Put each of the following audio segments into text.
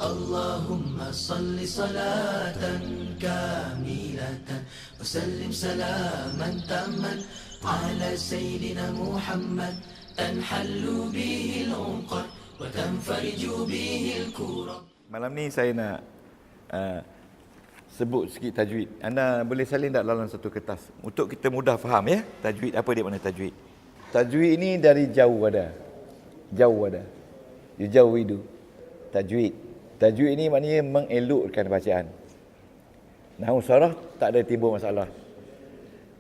Allahumma salli salatan kamilatan wa sallim salaman tamman ala sayyidina Muhammad tanhallu bihi al-uqad wa tanfariju bihi al-kurab. Malam ni saya nak sebut sikit tajwid. Anda boleh salin tak dalam satu kertas untuk kita mudah faham ya. Tajwid apa dia, mana tajwid? Tajwid ini dari jauh ada. Jauh ada. Yujawidu. Tajwid. Tajwid ini maknanya mengelokkan bacaan. Nahwu saraf tak ada timbul masalah.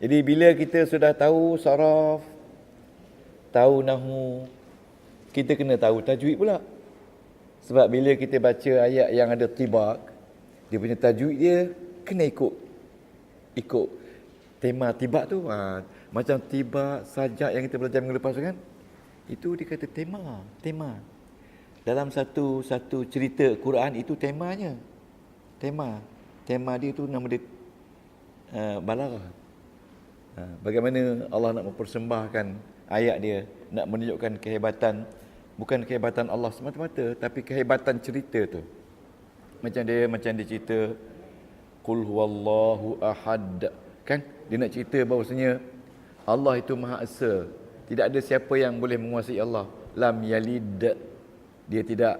Jadi bila kita sudah tahu saraf, tahu nahwu, kita kena tahu tajwid pula. Sebab bila kita baca ayat yang ada tibak, dia punya tajwid dia kena ikut tema tibak tu. Macam tibak sajak yang kita belajar minggu lepas tu kan, itu dia kata tema. Dalam satu cerita Quran itu temanya. Tema dia tu nama dia balaghah. Bagaimana Allah nak mempersembahkan ayat dia, nak menunjukkan kehebatan, bukan kehebatan Allah semata-mata, tapi kehebatan cerita tu. Macam dia cerita Qul huwallahu ahad, kan? Dia nak cerita bahawasanya Allah itu Maha Esa. Tidak ada siapa yang boleh menguasai Allah. Lam yalid, dia tidak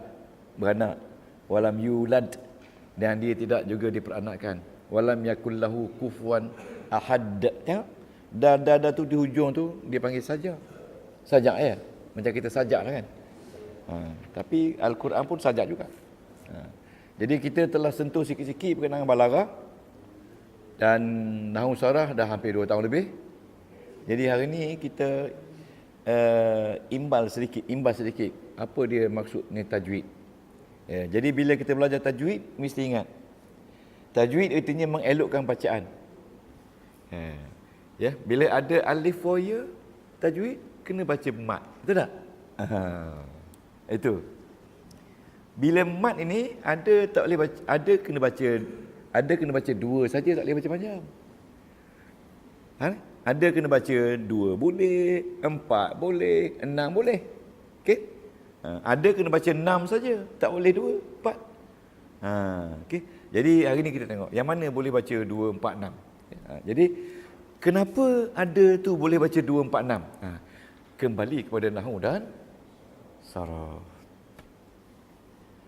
beranak. Walam yulad, dan dia tidak juga diperanakkan. Walam yakullahu kufuwan ahad. Ya? Dah tu di hujung tu dia panggil sajak. Sajak ya. Macam kita sajak lah kan. Tapi Al-Quran pun sajak juga. Jadi kita telah sentuh sikit-sikit berkenaan balaghah dan nahwu saraf dah hampir 2 tahun lebih. Jadi hari ni kita imbas sedikit apa dia maksud ni tajwid. Jadi bila kita belajar tajwid, mesti ingat tajwid artinya mengelokkan bacaan. Bila ada alif wa ya tajwid, kena baca mat, betul tak? Itu. Bila mat ini ada tak boleh baca, ada kena baca 2 saja, tak boleh baca panjang. Ada kena baca 2 boleh, 4 boleh, 6 boleh. Okey? Ada kena baca 6 saja, tak boleh 2, 4. Okey. Jadi hari ni kita tengok yang mana boleh baca 2, 4, 6. Jadi kenapa ada tu boleh baca 2, 4, 6? Kembali kepada nahwu dan saraf.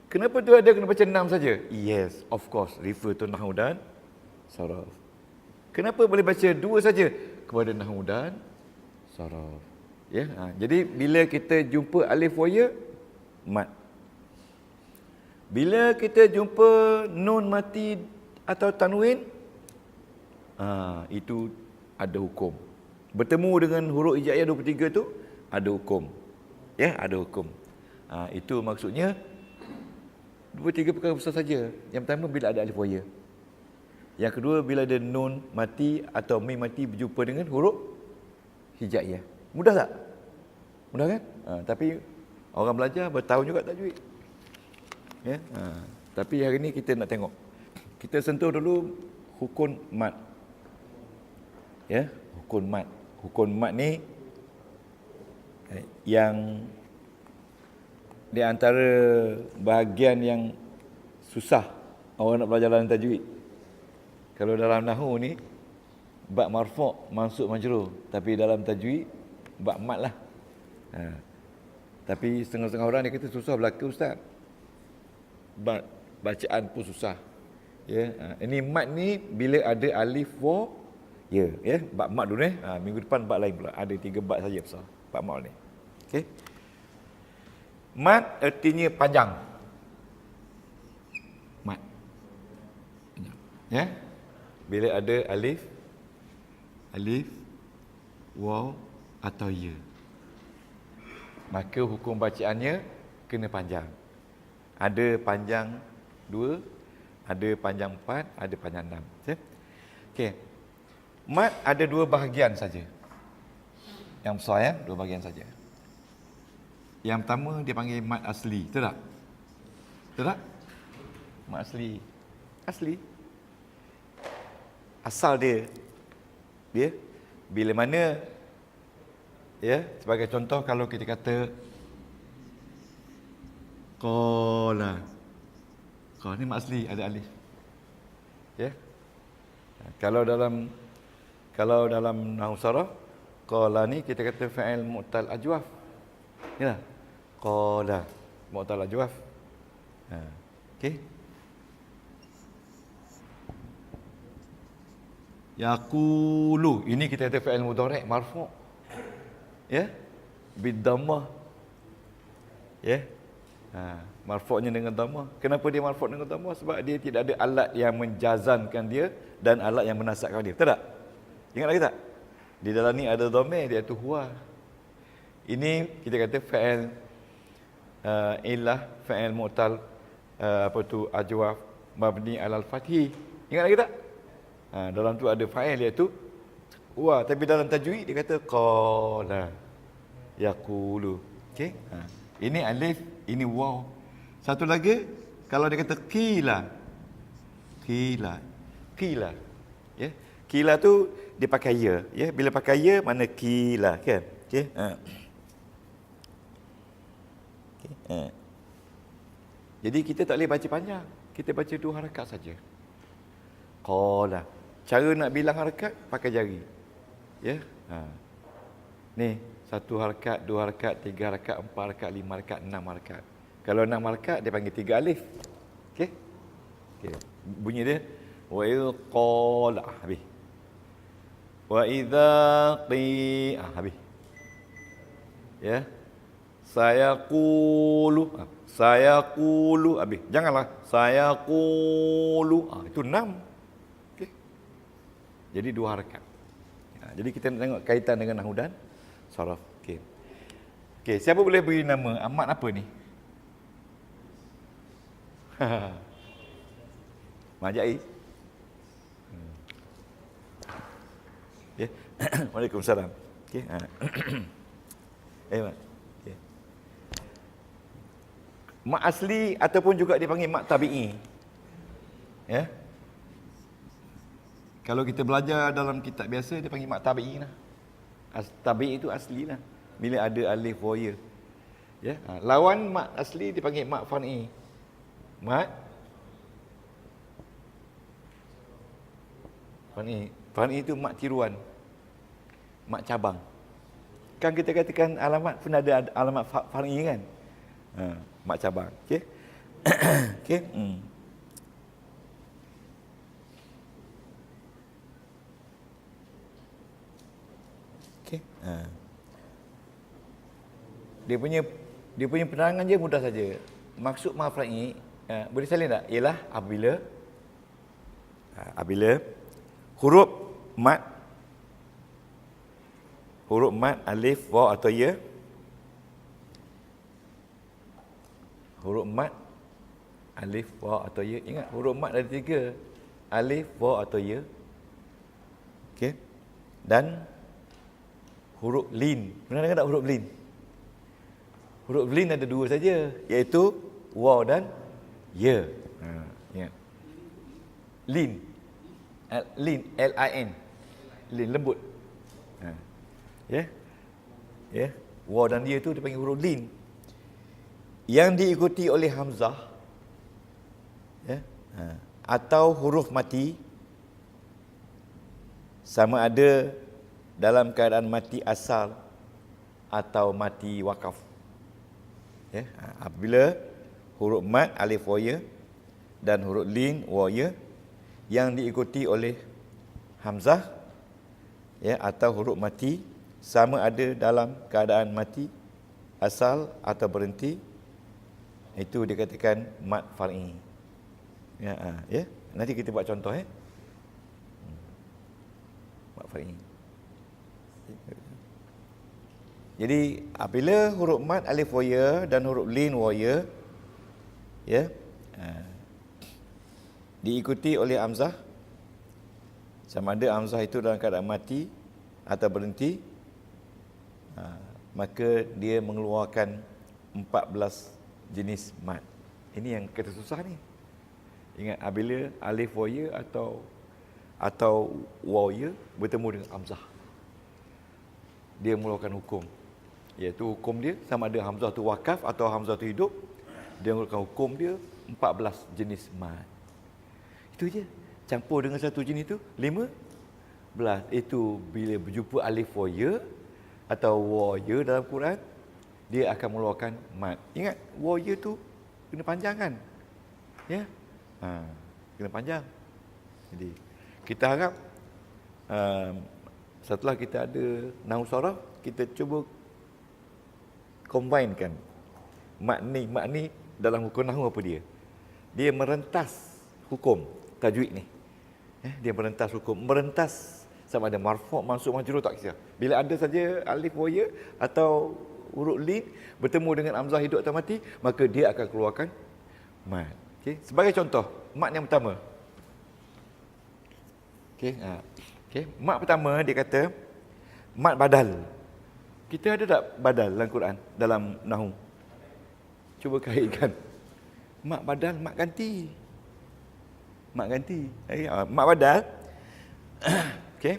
Kenapa tu ada kena baca 6 saja? Yes, of course, refer to nahwu dan saraf. Kenapa boleh baca 2 saja? Kepada nahwu dan saraf. Ya, jadi bila kita jumpa alif wa ya, mat. Bila kita jumpa nun mati atau tanwin, itu ada hukum. Bertemu dengan huruf hijaiyah 23 tu ada hukum. Ya, ada hukum. Itu maksudnya 2-3 perkara besar saja. Yang pertama bila ada alif wa ya. Yang kedua bila ada nun mati atau mim mati berjumpa dengan huruf hijaiyah. Mudah tak? Mudah kan? Tapi orang belajar bertahun juga tajwid. Ya. Tapi hari ni kita nak tengok. Kita sentuh dulu hukum mat. Ya, hukum mat. Hukum mat ni yang di antara bahagian yang susah orang nak belajar dalam tajwid. Kalau dalam nahwu ni bab marfu', mansub, majrur, tapi dalam tajwid bab mat lah. Tapi setengah-setengah orang dia kata susah belaka ustaz. Bacaan pun susah. Ya, ini mat ni bila ada alif wa ya, bab mat dulu minggu depan bab lain pula. Ada 3 bab saja besar bab mat ni. Okey. Mat artinya panjang. Mat. Panjang. Ya. Bila ada alif, waw atau ya, maka hukum bacaannya kena panjang. Ada panjang 2, ada panjang 4, ada panjang 6. Ya? Okey. Mat ada 2 bahagian saja. Yang besar ya, 2 bahagian saja. Yang pertama dia panggil mat asli, betul tak? Betul tak? Mat asli. Asli. Asal dia bila mana, ya, sebagai contoh kalau kita kata qala, Qa ni mat asli ada alif. Ya. Kalau dalam nahwu saraf, qala ni kita kata fa'il mu'tal ajwaf. Ya. Qala mu'tal ajwaf. Okey. Yaqulu, ini kita kata fa'il mudhari' marfu'. Ya. Bidhammah. Ya. Marfu'nya dengan dhammah. Kenapa dia marfu' dengan dhammah? Sebab dia tidak ada alat yang menjazamkan dia dan alat yang menasabkan dia. Betul tak? Ingat lagi tak? Di dalam ni ada dhamir, iaitu huwa. Ini kita kata fa'il illah, fa'il mu'tal ajwaf mabni alal fathi. Ingat lagi tak? Dalam tu ada fa'il iaitu huwa, tapi dalam tajwid dia kata qala yaqulu. Okey? Ini alif, ini waw. Satu lagi, kalau dia kata qila. Ya. Qila tu dia pakai ya, ya. Bila pakai ya mana qila, kan? Okey. Jadi kita tak boleh baca panjang. Kita baca 2 harakat saja. Qala. Cara nak bilang harakat pakai jari. Ya. Ni 1 harakat, 2 harakat, 3 harakat, 4 harakat, 5 harakat, 6 harakat. Kalau 6 harakat dia panggil 3 alif. Okey? Okey. Bunyi dia wa idh qala, habis. Wa idza habis. Ya. Sayaqulu, habis. Janganlah sayaqulu. Itu 6. Okey. Jadi 2 harakat. Jadi kita nak tengok kaitan dengan nahwu dan saraf. Okey. Okey, siapa boleh beri nama Ahmad apa ni? Majai. Ya. Waalaikumsalam. Okey. Mak. Okey. Mak asli ataupun juga dipanggil mak tabi'i. Ya. Kalau kita belajar dalam kitab biasa dia panggil mak tabi'i lah. Tabi'i itu asli lah. Bila ada alif wa ya. Ya. Lawan mak asli dipanggil mak far'i. Mak far'i itu mak tiruan. Mak cabang. Kan kita katakan alamat pun ada alamat far'i kan? Mak cabang. Okey. Okey. Okey. Dia punya penerangan je mudah saja. Maksud mak far'i boleh salin tak? Ialah apabila huruf mat alif, waw atau ya. Huruf mat alif, waw atau ya. Ingat huruf mat ada 3. Alif, waw atau ya. Okey. Dan huruf lin. Pernah dengar tak huruf lin? Huruf lin ada 2 saja, iaitu waw dan ya. Ya. Lin. L-I-N. Lin, lembut. Ya. Ya. Waw dan ya tu dipanggil huruf lin. Yang diikuti oleh hamzah. Ya. Atau huruf mati. Sama ada dalam keadaan mati asal atau mati wakaf. Ya. Apabila huruf mat alif wa ya dan huruf lin wa ya yang diikuti oleh hamzah, ya, atau huruf mati sama ada dalam keadaan mati asal atau berhenti, itu dikatakan mat far'i. Ya, ya. Nanti kita buat contoh, mat far'i. Jadi apabila huruf mat alif wa ya dan huruf lin wa ya, ya, diikuti oleh hamzah, sama ada hamzah itu dalam keadaan mati atau berhenti, maka dia mengeluarkan 14 jenis mat. Ini yang kita susah ni. Ingat, apabila alif wa ya atau waw ya bertemu dengan hamzah, dia mengeluarkan hukum, iaitu hukum dia sama ada hamzah tu wakaf atau hamzah tu hidup. Dia mengeluarkan hukum dia 14 jenis mat. Itu je. Campur dengan satu jenis tu 15. Itu bila berjumpa alif wa ya atau wa ya dalam Quran, dia akan mengeluarkan mat. Ingat, wa ya tu kena panjang kan? Ya. Kena panjang. Jadi kita harap setelah kita ada nahwu saraf, kita cuba combinekan mat ni dalam hukum nahwu apa dia? Dia merentas hukum tajwid ni. Dia merentas hukum, merentas sama ada marfu', mansub, majrur, tak kisah. Bila ada saja alif wa ya atau huruf lin bertemu dengan hamzah hidup atau mati, maka dia akan keluarkan mat. Okey, sebagai contoh, mat yang pertama. Okey, mat pertama dia kata mat badal. Kita ada tak badal dalam Quran, dalam nahwu? Cuba kaitkan. Mat badal, mat ganti. Mat ganti. Mat badal. Okey.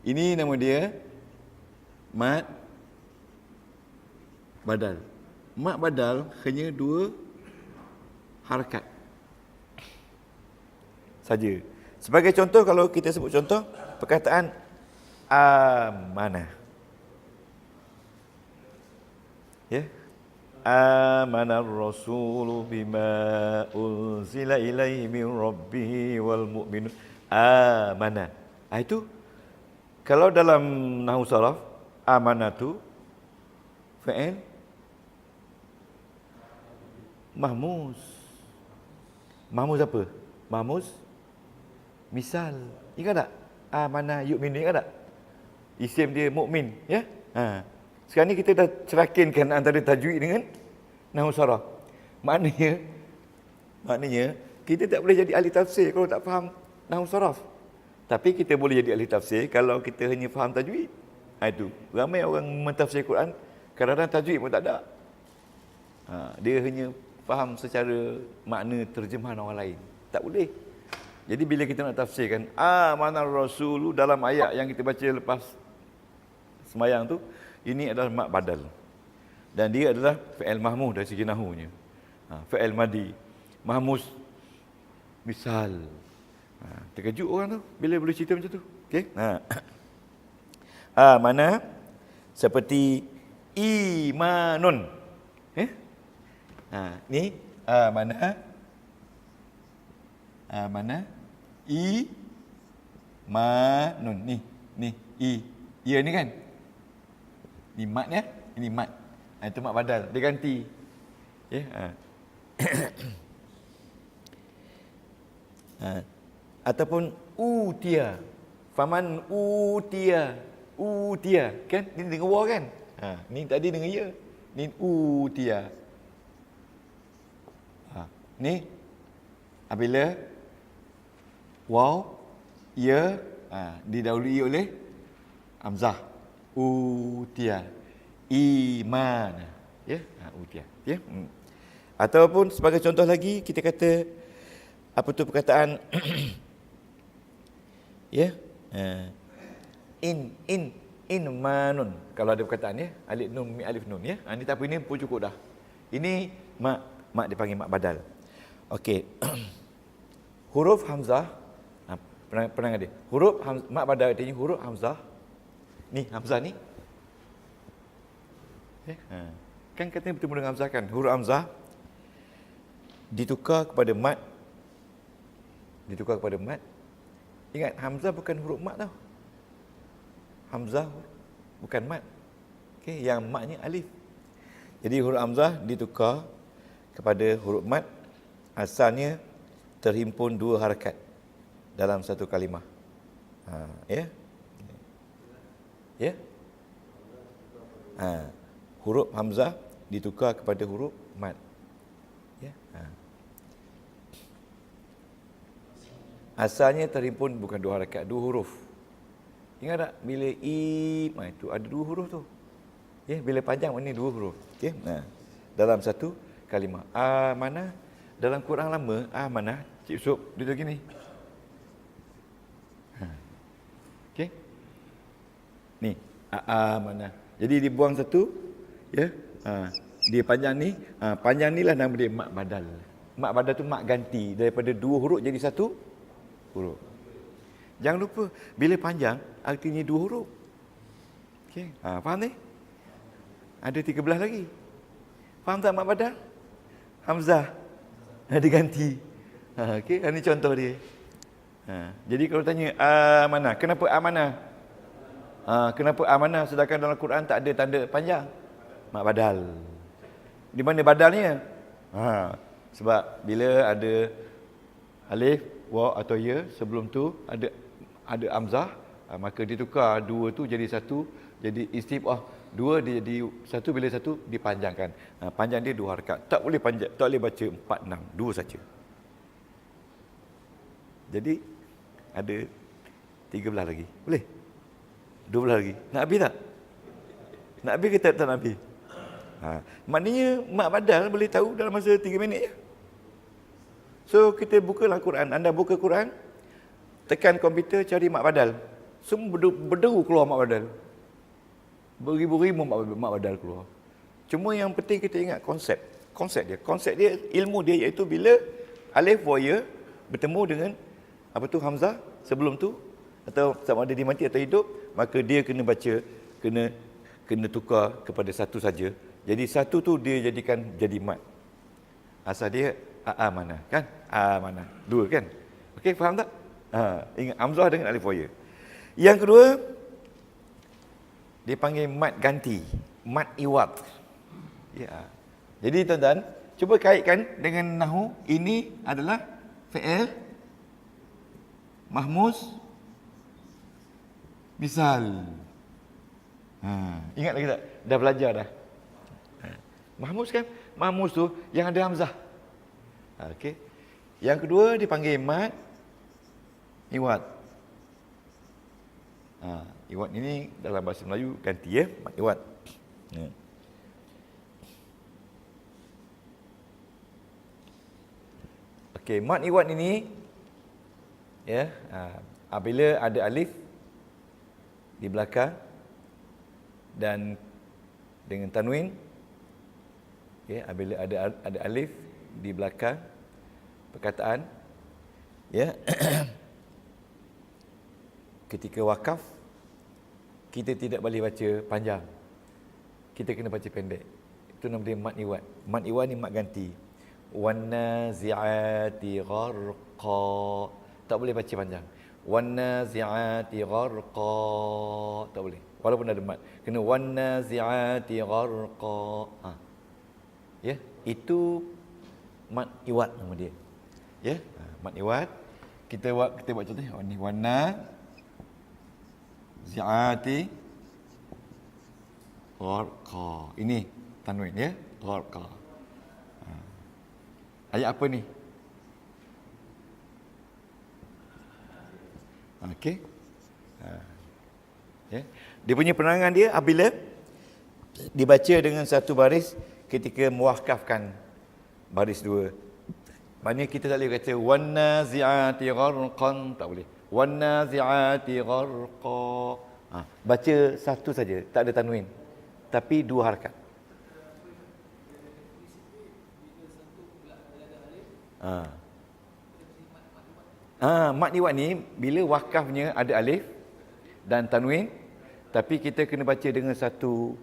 Ini nama dia mat badal. Mat badal hanya 2 harakat saja. Sebagai contoh, kalau kita sebut contoh perkataan amanah. Ya. Amanar rasulu bima unzila ilaihi min rabbih wal mu'minun. Amanah. Itu kalau dalam nahwu saraf, amanah tu fa'il mahmuz. Mahmuz apa? Mahmuz misal. Ingat tak? Amanah yu'minu, ingat tak? Isim dia mukmin, ya? Sekarang ni kita dah cerakinkan antara tajwid dengan nahwu saraf. Maknanya kita tak boleh jadi ahli tafsir kalau tak faham nahwu saraf. Tapi kita boleh jadi ahli tafsir kalau kita hanya faham tajwid. Itu. Ramai orang mentafsir Quran, kadang-kadang tajwid pun tak ada. Dia hanya faham secara makna terjemahan orang lain. Tak boleh. Jadi bila kita nak tafsirkan amanar rasulu dalam ayat yang kita baca lepas semayang tu, ini adalah mat badal. Dan dia adalah fi'il mahmuz dari segi nahwunya. Fi'il madi. Mahmuz misal. Terkejut orang tu bila boleh cerita macam tu. Okey. Mana seperti imanun. Ni mana imanun. Ni ya ni kan. Ni mat ya. Ini mat. Itu mat badal. Dia ganti. Ya. Ataupun utia. Faman utia. Utia. Kan? Ni dengan wa kan? Ni tadi dengan ya. Ni utia. Ni apabila waw, ya, didahului oleh hamzah. Utia. Iman. Ya, utia. Ya. Ataupun sebagai contoh lagi kita kata apa tu perkataan ya. In manun. Kalau ada perkataan ya, alif nun mi alif nun ya. Ini tak apa, ini pun cukup dah. Ini mak dipanggil mak badal. Okey. Huruf hamzah, pernah ada. Huruf mak badal artinya huruf hamzah. Ni hamzah ni. Kan katanya bertemu dengan hamzah kan. Huruf hamzah ditukar kepada mat. Ditukar kepada mat. Ingat, hamzah bukan huruf mat tau. Hamzah bukan mat. Okey, yang matnya alif. Jadi huruf hamzah ditukar kepada huruf mat. Asalnya terhimpun 2 harakat dalam satu kalimah. Ya. Ya. Huruf hamzah ditukar kepada huruf mat. Ya. Asalnya terhimpun bukan 2 harakat, 2 huruf. Ingat tak bila itu ada 2 huruf tu. Ya, bila panjang ini 2 huruf. Okey. Dalam satu kalimah. Mana dalam Quran lama, mana Cik Sup dia tu gini. Okey. Ni, mana. Jadi dibuang satu, ya. Dia panjang ni, panjang ni lah nama dia mat badal. Mat badal tu mat ganti daripada dua huruf jadi satu huruf. Jangan lupa bila panjang artinya dua huruf. Okey, faham ni? Ada 13 lagi. Faham tak mat badal? Hamzah ada ganti. Okey, ini contoh dia. Jadi kalau tanya amanah, kenapa amanah? Kenapa amanah sedangkan dalam Quran tak ada tanda panjang? Mat badal. Di mana badalnya? Sebab bila ada alif, waw atau ya, sebelum tu ada hamzah, maka ditukar dua tu jadi satu, jadi istibah. Dua dia jadi satu, bila satu dipanjangkan. Panjang dia 2 harakat. Tak boleh panjang, tak boleh baca 4, 6, 2 saja. Jadi ada 13 lagi. Boleh? 12 lagi. Nak habis tak? Nak habis ke tak nak habis? Maknanya mat badal boleh tahu dalam masa 3 minit je. So kita bukalah Quran. Anda buka Quran, tekan komputer cari mat badal. Semua berderu keluar mat badal. Beribu-ribu mat badal keluar. Cuma yang penting kita ingat konsep. Konsep dia, ilmu dia iaitu bila alif wa ya bertemu dengan hamzah sebelum tu, atau sama ada dia mati atau hidup, maka dia kena baca, kena tukar kepada satu saja. Jadi satu tu dia jadikan jadi mat. Asal dia mana kan? Mana? Dua kan? Okey, faham tak? Ingat hamzah dengan alif wa ya. Yang kedua dia panggil mat ganti, mat iwad. Ya. Jadi tuan-tuan, cuba kaitkan dengan nahu. Ini adalah fi'il mahmus misal. Ingat lagi tak? Dah belajar dah. Mahmus kan? Mahmus tu yang ada hamzah. Okey. Yang kedua dipanggil mat iwad. Iwad ini dalam bahasa Melayu ganti ya, mat iwad. Okey, mat iwad ini ya, apabila ada alif di belakang dan dengan tanwin, okey, apabila ada alif di belakang perkataan ya, ketika wakaf kita tidak boleh baca panjang, kita kena baca pendek. Itu nama dia mat iwad. Mat iwad ni mat ganti. Wan nazi'ati gharqa, tak boleh baca panjang. Wan nazi'ati gharqa, tak boleh, walaupun ada mat, kena wan nazi'ati gharqa. Ya, itu mat iwad nama dia. Ya, mat iwad. Kita buat contoh ni, wan nazi'ati gharqa. Ini tanwin ya, gharqa. Ayat apa ni? Okey. Ya. Dia punya penerangan dia apabila dibaca dengan satu baris ketika muwakafkan baris dua. Maknanya kita tak boleh kata wan nazi'ati gharqan, tak boleh. Wan nazi'ati gharqa. Baca satu saja, tak ada tanwin. Tapi 2 harakat. Mat iwad ni bila wakafnya ada alif dan tanwin, tapi kita kena baca dengan satu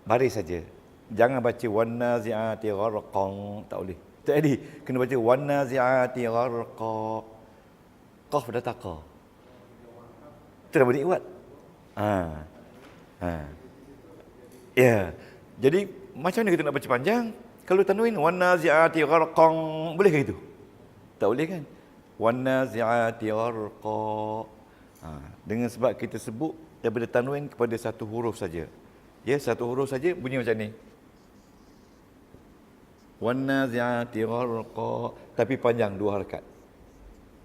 baris saja. Jangan baca wan nazi'ati gharqan, tak boleh. Jadi kena baca wan nazi'ati gharqa. Qaf dah taqa. Itu dah boleh iwad. Ya. Jadi macam mana kita nak baca panjang? Kalau tanwin wan nazi'ati gharqan, boleh ke itu? Tak boleh kan? Wan nazi'ati gharqa. Dengan sebab kita sebut daripada tanwin kepada satu huruf saja. Ya, satu huruf saja bunyi macam ni. Wan nazi'ati gharqa, tapi panjang 2 harakat.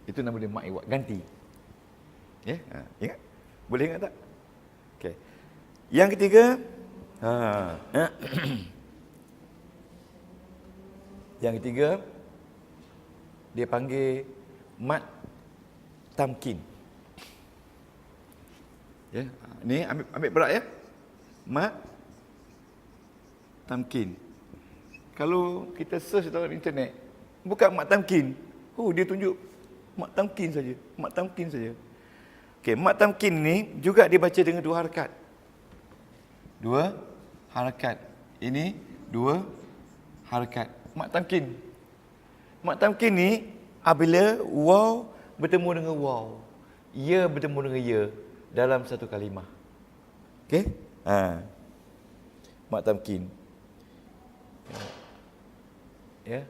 Itu nama dia mat iwad, ganti. Ya, ingat? Boleh ingat tak? Okey. Yang ketiga, yang ketiga dia panggil mat tamkin. Ya, ni ambil berat ya. Mat tamkin. Kalau kita search dalam internet, bukan mat tamkin. Dia tunjuk mat tamkin saja. Mat tamkin saja. Okey, mat tamkin ni juga dibaca dengan 2 harakat. 2 harakat. Ini 2 harakat. Mat tamkin. Mat tamkin ni apabila waw bertemu dengan waw, ya bertemu dengan ya dalam satu kalimah. Okey? Mat tamkin. Ya.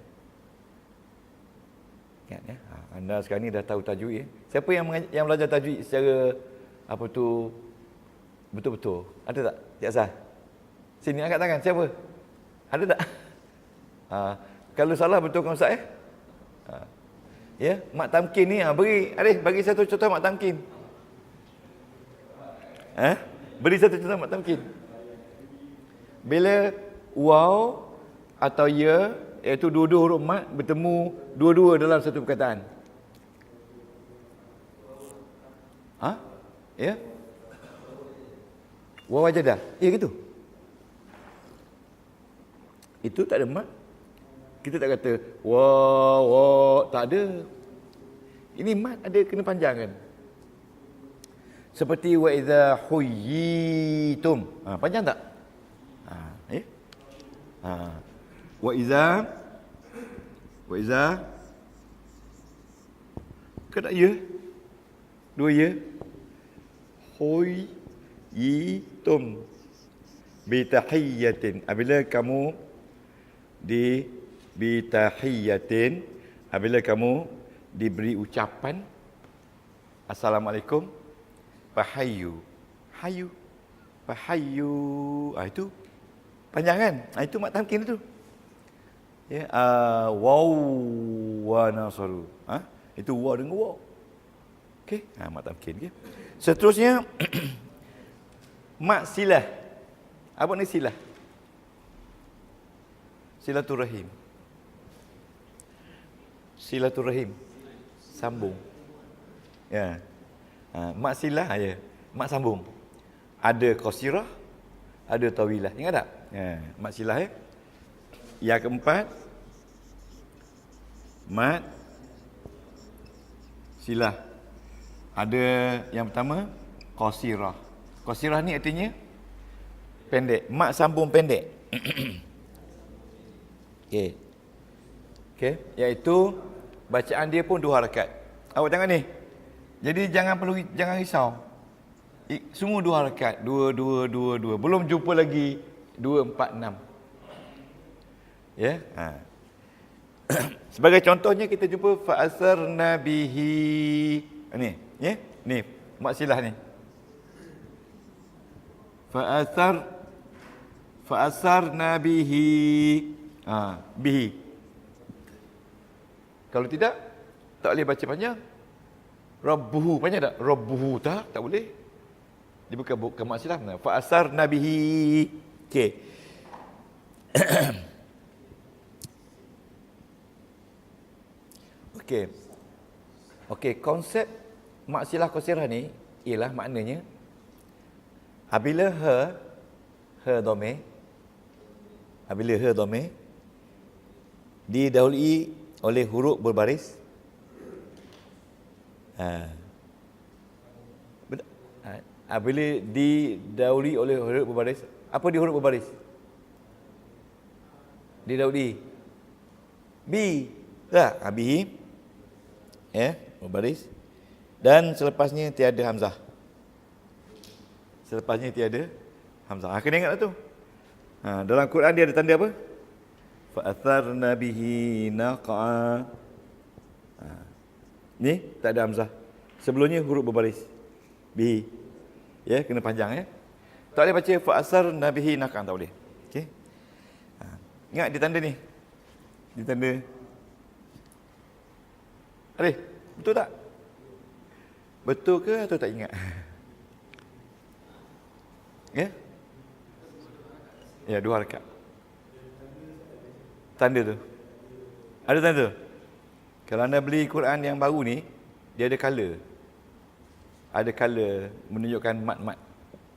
Ingat ya. Anda sekarang ni dah tahu tajwid ya. Siapa yang belajar tajwid secara betul-betul? Ada tak? Cik Azhar. Sini angkat tangan. Siapa? Ada tak? Kalau salah betulkan Ustaz ya. Ya, mat tamkin ni bagi satu contoh mat tamkin. Beri satu contoh mat tamkin. Bila waw atau ya, iaitu dua-dua huruf mat bertemu dua-dua dalam satu perkataan. Ya? Waw wajadah. Ya gitu. Itu tak ada mat. Kita tak kata waw, tak ada. Ini mat ada kena panjang kan. Seperti wa idza huyitum. Panjang tak? Ya. Wa idza kena ya. 2 ya. Huyitum bi tahiyyatin. Apabila kamu bi tahiyyatin, apabila kamu diberi ucapan assalamualaikum, fahayyu. Itu panjang kan? Itu mat tamkin itu. Ya, waw wa nasaru. Itu waw dengan waw. Okey, mat tamkin okey. Seterusnya mat silah. Apa ni silah? Silaturahim. Silaturahim. Sambung. Ya. Mat silah ya. Mat sambung. Ada qasirah, ada tawilah. Ingat tak? Ya, mat silah ya. Yang keempat mat silah. Ada yang pertama qasirah. Qasirah ni artinya pendek. Mat sambung pendek. Okey. Okey, iaitu bacaan dia pun 2 harakat. Awak tengok ni. Jadi jangan risau. Semua 2 harakat. 2. Belum jumpa lagi 2, 4, 6. Ya. Sebagai contohnya kita jumpa fa'asarna bihi. Ni, ya. Ni mat silah ni. Fa'asarna bihi. Bihi. Kalau tidak, tak boleh baca panjang. Rabbuhu panjang tak? Rabbuhu tak boleh. Dia bukan mat silah. Fa'asarna bihi. Okey. Okey, konsep mat silah qasirah ni ialah maknanya apabila ha dhamir didahului oleh huruf berbaris. Apabila didahului oleh huruf berbaris, apa dia huruf berbaris? Didahului bi. Bi. Ya, berbaris. Dan selepasnya tiada hamzah. Kena ingatlah tu. Dalam Quran dia ada tanda apa? Fa'atharna bihi naqa. Ni tak ada hamzah. Sebelumnya huruf berbaris. Bihi. Ya, kena panjang ya. Tak boleh baca fa'atharna bihi naqa, tak boleh. Okey. Ingat dia tanda ni. Dia tanda. Betul tak? Betul ke atau tak ingat? Ya? Ya, 2 harakat. Tanda tu. Ada tanda. Kalau anda beli Quran yang baru ni, dia ada color. Ada color menunjukkan mat-mat.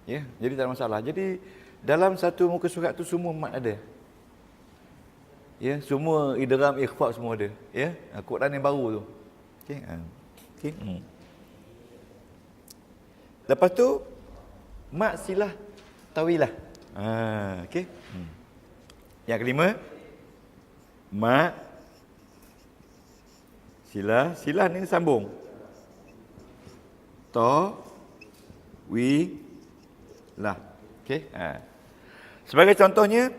Ya, jadi tak ada masalah. Jadi dalam satu muka surat tu semua mat ada. Ya, semua idgham, ikhfa semua ada. Ya, Quran yang baru tu. Okey. Okey. Lepas tu mak silah tawilah. Okey. Yang kelima, mak silah ni sambung. Wi lah. Okey. Sebagai contohnya,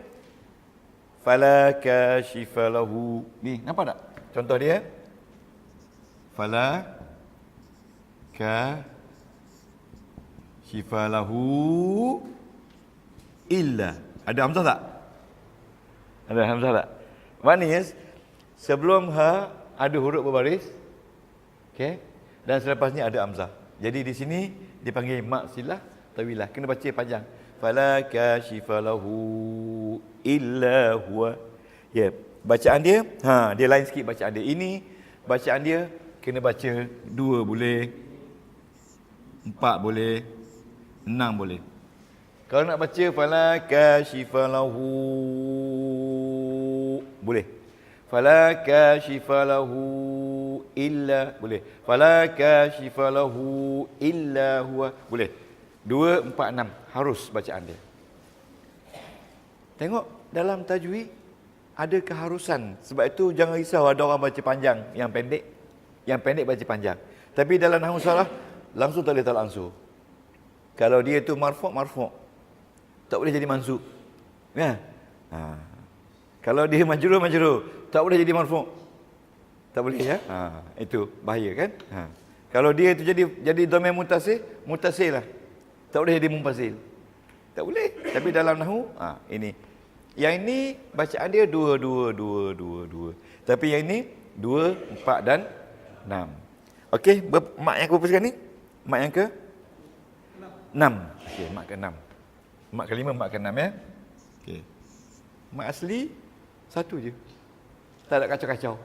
fala kashifa lahu. Ni nampak tak? Contoh dia. Fala kashifa lahu illa. Ada hamzah tak? Ada hamzah tak? Maknanya sebelum ha ada huruf berbaris. Okey. Dan selepasnya ada hamzah. Jadi di sini dipanggil mak silah tawilah. Kena baca panjang. Fala kashifa lahu illa huwa. Ya, bacaan dia, dia lain sikit bacaan dia. Ini bacaan dia kena baca 2 boleh, 4 boleh, 6 boleh. Kalau nak baca fala kashifa lahu boleh. Fala kashifa lahu illa boleh. Fala kashifa lahu illa huwa boleh. 2, 4, 6 harus bacaan dia. Tengok dalam tajwid ada keharusan. Sebab itu jangan risau ada orang baca panjang, yang pendek baca panjang. Tapi dalam nahwu saraf langsung tak boleh tak langsung. Kalau dia tu marfu' tak boleh jadi mansub. Ya. Kalau dia majrur tak boleh jadi marfu'. Tak boleh ya. Itu bahaya kan? Kalau dia itu jadi dhamir muttasil lah. Tak boleh jadi munfasil. Tak boleh. Tapi dalam nahwu, ini. Yang ini bacaan dia 2. Tapi yang ini 2, 4 dan 6. Okey, mak yang ke berapa sekarang ni? Mak yang ke 6. Okey, mak ke 6. Mak ke 5, mak ke 6 ya. Okey. Mak asli satu je. Tak ada kacau-kacau.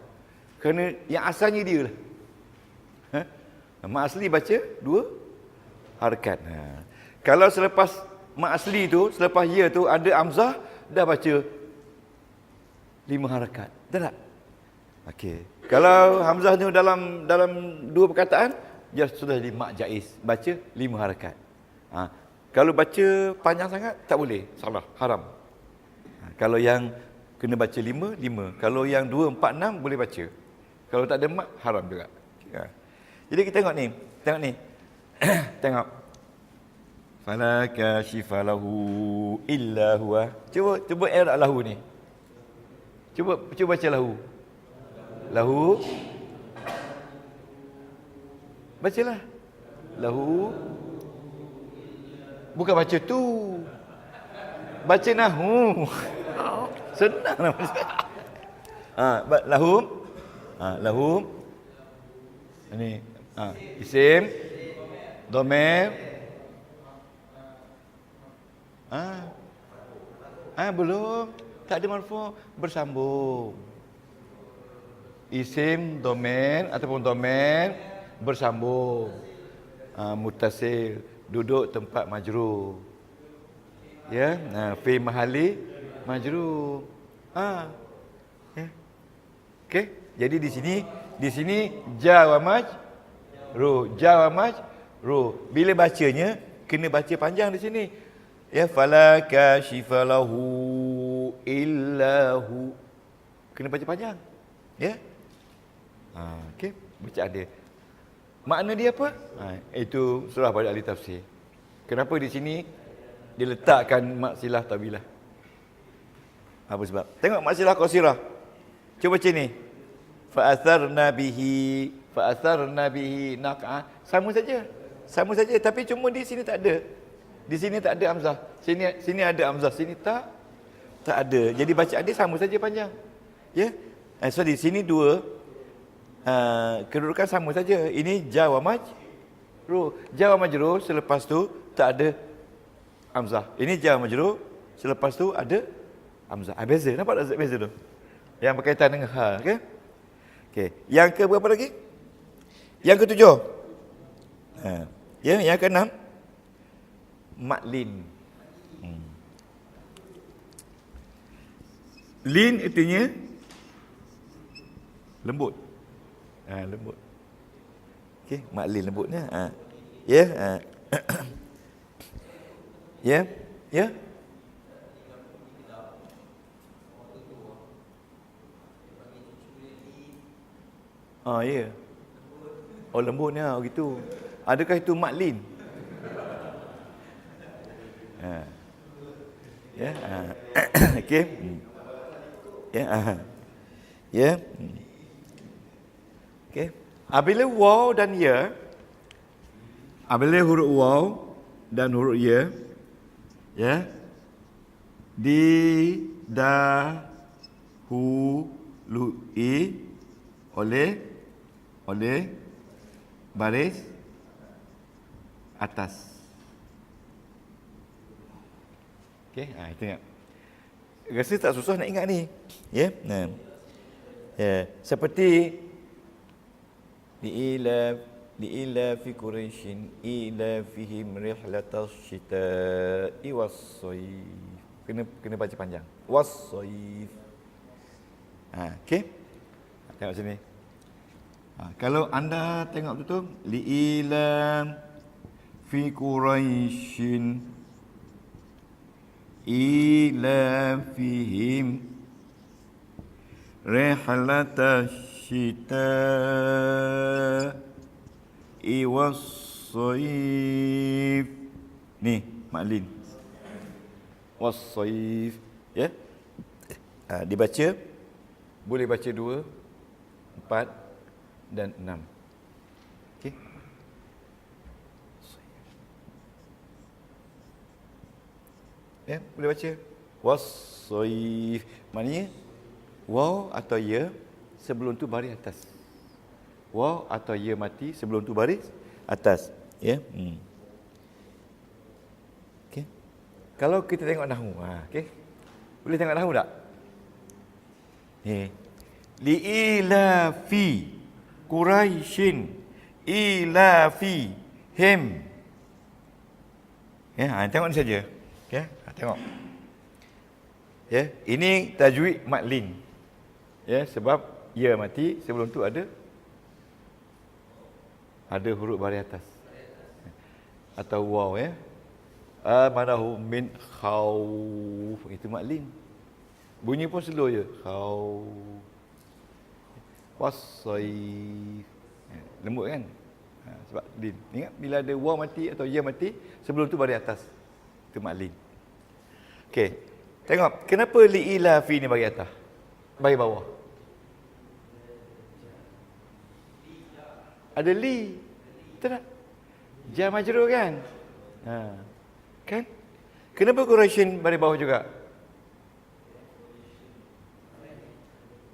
Kerana yang asalnya dia lah. Mak asli baca 2 harakat. Kalau selepas mak asli tu, selepas ya tu ada hamzah, dah baca 5 harakat. Dah tak? Okey. Kalau hamzah tu dalam 2 perkataan, dia sudah jadi mak jaiz. Baca 5 harakat. Kalau baca panjang sangat, tak boleh. Salah. Haram. Kalau yang kena baca 5. Kalau yang 2, 4, 6 boleh baca. Kalau tak ada mak, haram juga. Jadi kita tengok ni. Tengok. Fala kashifa lahu illa huwa. Cuba i'rab lahu ni. Cuba baca lahu. Lahu. Bacalah. Lahu. Bukan baca tu. Baca nahwu. Senang lah baca. Lahu. Lahu. Ini isim, dhamir. Belum. Tak ada marfu', bersambung. Isim, domain ataupun domain bersambung. Muttasil, duduk tempat majrur. Ya, fi mahali majrur. Ya. Okey, jadi di sini ja wa majrur, bila bacanya kena baca panjang di sini. Ya, fala kashifa lahu illa hu. Kena baca panjang. Ya. Okey, bacaan dia. Makna dia apa? Itu surah pada ahli tafsir. Kenapa di sini diletakkan mak silah tawilah? Apa sebab? Tengok mak silah qasirah. Cuba baca ni. Fa atharna bihi naqa. Sama saja tapi cuma di sini tak ada. Di sini tak ada hamzah. Sini ada hamzah, sini tak ada. Jadi bacaan dia sama saja panjang. Ya. So di sini 2 kedudukan sama saja. Ini ja wa majrur. Ja wa majrur selepas tu tak ada hamzah. Ini ja wa majrur selepas tu ada hamzah. Beza. Nampak tak beza tu? Yang berkaitan dengan ha, okey? Okey. Yang ke berapa lagi? Yang ke-7. Ya, yang ke-6 maklin. Lin artinya lembut. Lembut. Okey, maklin lembutnya. Ya. Ya. Ya. Ya. Oh, lembutnya gitu. Adakah itu maklin? Ya. Okey. Ya. Ya. Okey. Apabila waw dan ya, apabila huruf waw dan huruf ya, ya, didahului oleh baris atas. Okey, itu ingat. Rasa tak susah nak ingat ni. Ya. Seperti li'ilafi Quraisyin ilafihim rihlatas syita'i was-sayf. Kena baca panjang. Was-sayf. Okey. Tengok sini. Kalau anda tengok betul, li'ilafi Quraisyin ilafihim rihlatas syita'i was-sayf. Ni maklin. Was-sayf, ya. Dibaca, boleh baca 2, 4 dan 6. Okey. Ya, boleh baca. Was-sayf. Maknanya waw atau ya sebelum tu baris atas. Waw atau ya mati sebelum tu baris atas. Ya. Okey. Kalau kita tengok nahwu, okey. Boleh tengok nahwu tak? Ni. Li'ilafi Quraisyin ilafi him. Ya, tengok ni saja. Ya, tengok. Ya, ini tajwid maklin. Ya, sebab ya mati sebelum tu ada huruf baris atas. Atau waw, ya. Amanahu min khawf, itu maklin. Bunyi pun slow je. Khawf. Was-sayf. Lembut kan? Sebab lin. Ingat bila ada waw mati atau ya mati, sebelum tu baris atas. Itu maklin. Okey. Tengok, kenapa li'ilafi ni bagi atas? Bagi bawah. Ada li. Betul tak? Jar majrur kan? Kan? Kenapa Quraisyin bagi bawah juga?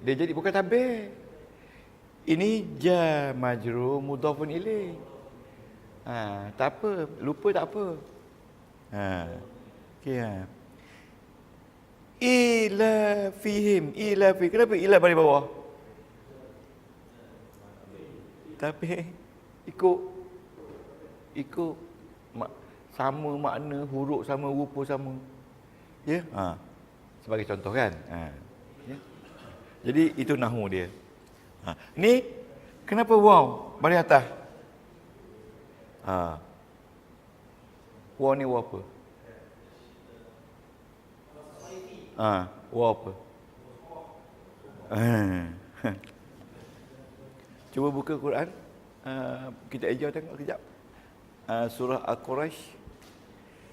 Dia jadi bukan tabir. Ini jar majrur mudhafun ilaih. Tak apa, lupa tak apa. Okey. Ilafihim, ilafi. Kenapa ila bagi bawah? Tapi ikut sama makna, huruf sama, rupa sama. Ya. Sebagai contoh kan. Ya. Jadi itu nahwu dia. Ni kenapa waw baris atas? Waw ni waw apa? Waw apa? Cuba buka Quran. Kita ejau tengok kejap. Surah Al-Quraisy.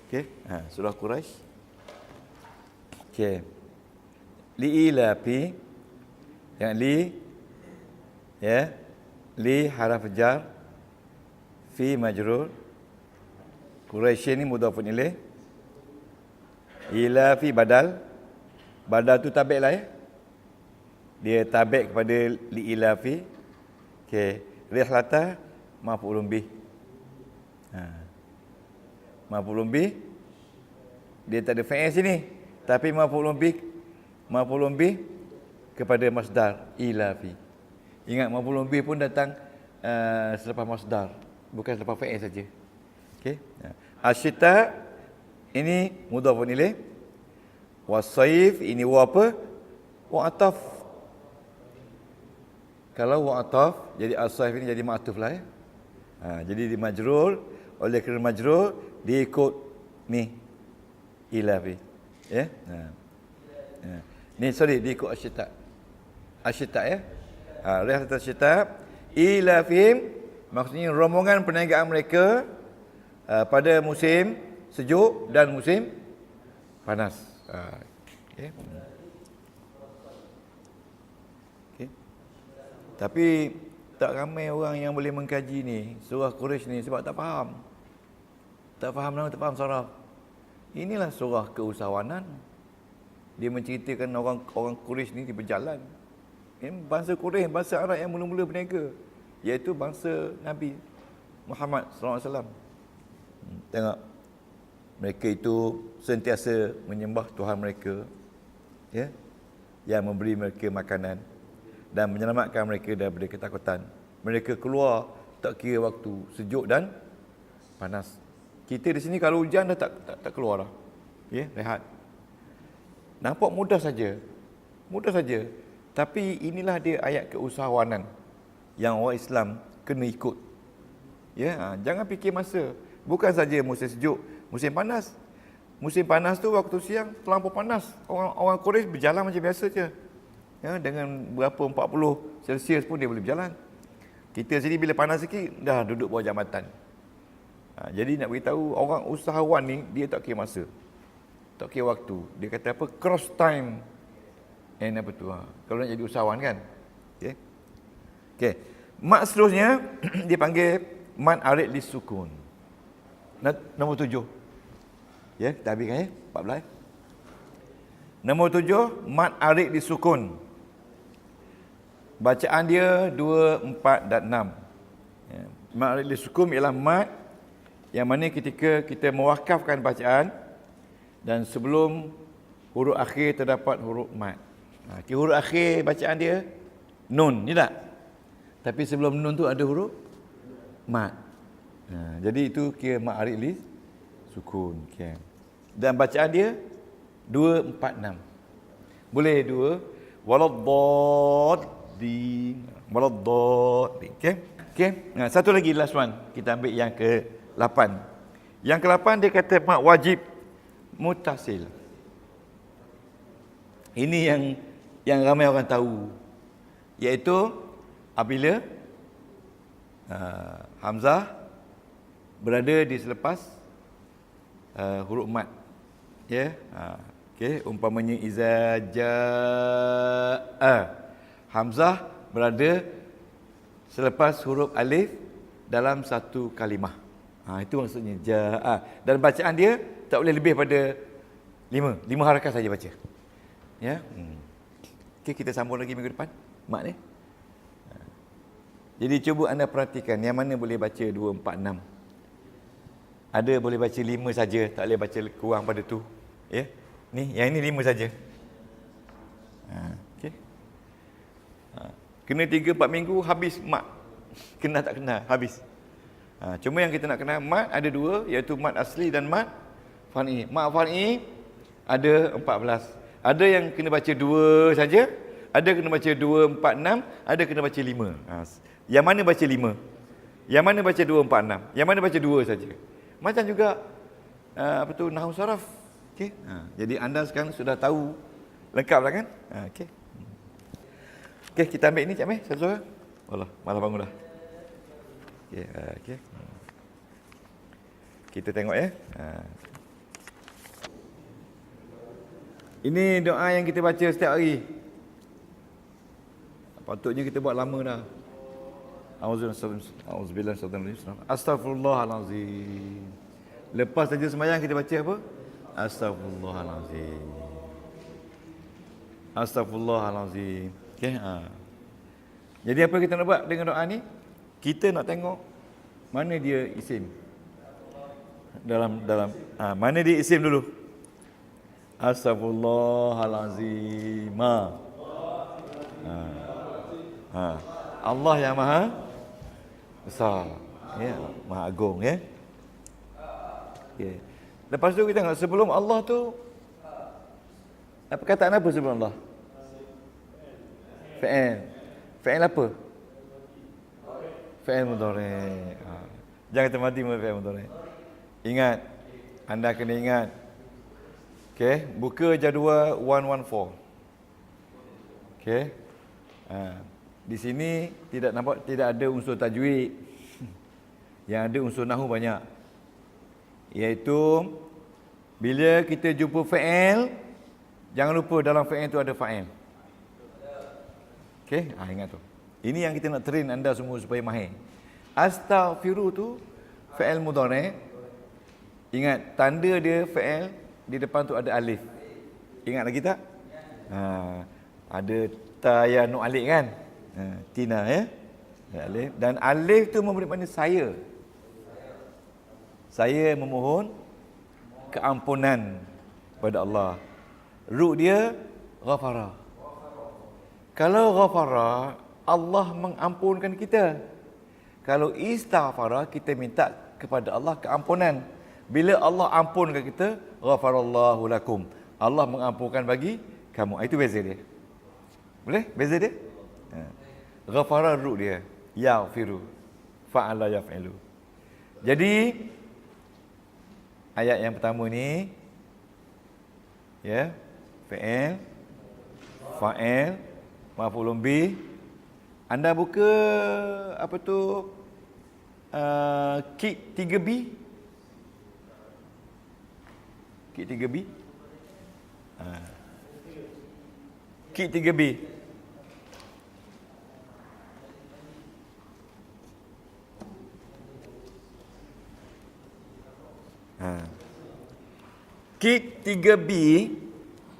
Okey, surah Quraisy. Okey. Li'ilafi. Yang li, ya. Li haraf jar, fi majrur. Quraisy ni mudhafun ilaih. Ilafi badal. Badal tu tabik lah, ya. Dia tabik kepada li'ilafi. Okey. Rihlata maf'ulun bih. Maf'ulun bih. Dia tak ada fa'il sini. Tapi maf'ulun bih kepada masdar ilafi. Ingat maf'ulun bih pun datang selepas masdar, bukan selepas fa'il saja. Okey. Asyita ini mudhafun ilaih. Was-sayf ini waw apa? Wa ataf. Kalau wa ataf, jadi as-saif ini jadi ma'tuf lah ya. Jadi di majrur, oleh kerana majrur, dia ikut ni ila fi. Ya. Ni sorry, dia ikut asyita. Asyita ya. Rihat asyita ila fihim, maksudnya rombongan perniagaan mereka pada musim sejuk dan musim panas. Okay. Okay. Tapi tak ramai orang yang boleh mengkaji ni surah Quraisy ni sebab tak faham. Tak faham nama, tak faham saraf. Inilah surah keusahawanan. Dia menceritakan orang Quraisy ni dia berjalan. Ini bangsa Quraisy, bangsa Arab yang mula-mula berniaga, iaitu bangsa Nabi Muhammad SAW. Tengok, mereka itu sentiasa menyembah Tuhan mereka, ya, yang memberi mereka makanan dan menyelamatkan mereka daripada ketakutan. Mereka keluar tak kira waktu sejuk dan panas. Kita di sini kalau hujan dah tak keluar dah. Ya, rehat. Nampak mudah saja. Mudah saja. Tapi inilah dia ayat keusahawanan yang orang Islam kena ikut. Ya, jangan fikir masa. Bukan saja musim sejuk, musim panas. Musim panas tu waktu siang terlampau panas. Orang Quraisy berjalan macam biasa je. Ya, dengan berapa 40 Celsius pun dia boleh berjalan. Kita sini bila panas sikit dah duduk bawah jambatan. Jadi nak beritahu orang usahawan ni dia tak kira masa. Tak kira waktu. Dia kata apa? Cross time and apa tu? Kalau nak jadi usahawan kan. Okey. Okey. Mat seterusnya dia panggil mat arid lisukun. Nombor 7. Ya, kita habiskan ya. 14. Nombor 7, mat arid lisukun. Bacaan dia 2, 4 dan 6. Ya. Mat arid lisukun ialah mat yang mana ketika kita mewakafkan bacaan dan sebelum huruf akhir terdapat huruf mat. Huruf akhir bacaan dia nun, ni tak? Tapi sebelum nun tu ada huruf mat. Jadi itu kira mat arid li sukun. Okay. Dan bacaan dia 2, 4, 6. Boleh 2 waladdallin. Waladdallin. Okey. Okey. Satu lagi last one. Kita ambil yang ke-8. Yang ke-8 dia kata mat wajib muttasil. Ini yang ramai orang tahu, iaitu apabila hamzah berada di selepas huruf mat. Ya. Okey, umpamanya iza jaa, hamzah berada selepas huruf alif dalam satu kalimah. Itu maksudnya jaa. Dan bacaan dia tak boleh lebih pada 5 harakat saja baca. Ya. Okey, kita sambung lagi minggu depan mat ni. Jadi cuba anda perhatikan yang mana boleh baca 2, 4, 6. Ada boleh baca 5 saja, tak boleh baca kurang pada tu. Ya. Ni, yang ini 5 saja. Okey. Kena 3, 4 minggu habis mat. Kena tak kena habis. Cuma yang kita nak kenal mat ada 2, iaitu mat asli dan mat far'i. Mat far'i ada 14. Ada yang kena baca 2 saja, ada kena baca 2, 4, 6, ada kena baca 5. Yang mana baca 5? Yang mana baca 2, 4, 6? Yang mana baca 2 saja? Macam juga nahwu saraf. Okey. Jadi anda sekarang sudah tahu lengkap dah kan? Okey. Okey, kita ambil ni Cik Meh, satu-satu. Wallah, malah bangun dah. Okey, okey. Kita tengok ya. Ini doa yang kita baca setiap hari. Patutnya kita buat lama dah. Auzubillahi minasyaitanir Astaghfirullahalazim. Lepas saja sembahyang kita baca apa? Astaghfirullahalazim. Astaghfirullahalazim. Okey, Jadi apa kita nak buat dengan doa ni? Kita nak tengok mana dia isim. Dalam mana dia isim dulu? Astaghfirullahalazim. Allah yang maha besar, ya, maha agung, ya. Okay. Lepas tu kita tengok sebelum Allah tu apa kataan apa sebelum Allah? Fi'il. Fi'il apa? Fi'il mudhari'. Jangan termati dengan fi'il mudhari'. Ingat. Anda kena ingat. Okey, buka jadual 114. Okey. Di sini tidak ada unsur tajwid. Yang ada unsur nahwu banyak. Iaitu bila kita jumpa fi'il, jangan lupa dalam fi'il tu ada fa'il. Okey, ingat tu. Ini yang kita nak train anda semua supaya mahir. Astaghfiru tu fi'il mudhari'. Ingat tanda dia fi'il, di depan tu ada alif. Ingat lagi tak? Ada ta ya nu alif kan? Tina ya. Alif, dan alif tu memberi makna saya. Saya memohon keampunan pada Allah. Ru dia ghafara. Kalau ghafara, Allah mengampunkan kita. Kalau istighfara, kita minta kepada Allah keampunan. Bila Allah ampunkan kita, ghafarallahu lakum. Allah mengampunkan bagi kamu. Itu beza dia. Boleh? Beza dia? Ghafara ru dia. Yaghfiru. Fa'ala yaf'ilu. Jadi ayat yang pertama ni ya, fi'il, fa'il, maf'ulun bih. Anda buka apa tu? Kit 3B. Kit 3B. Kit 3B. Kit 3B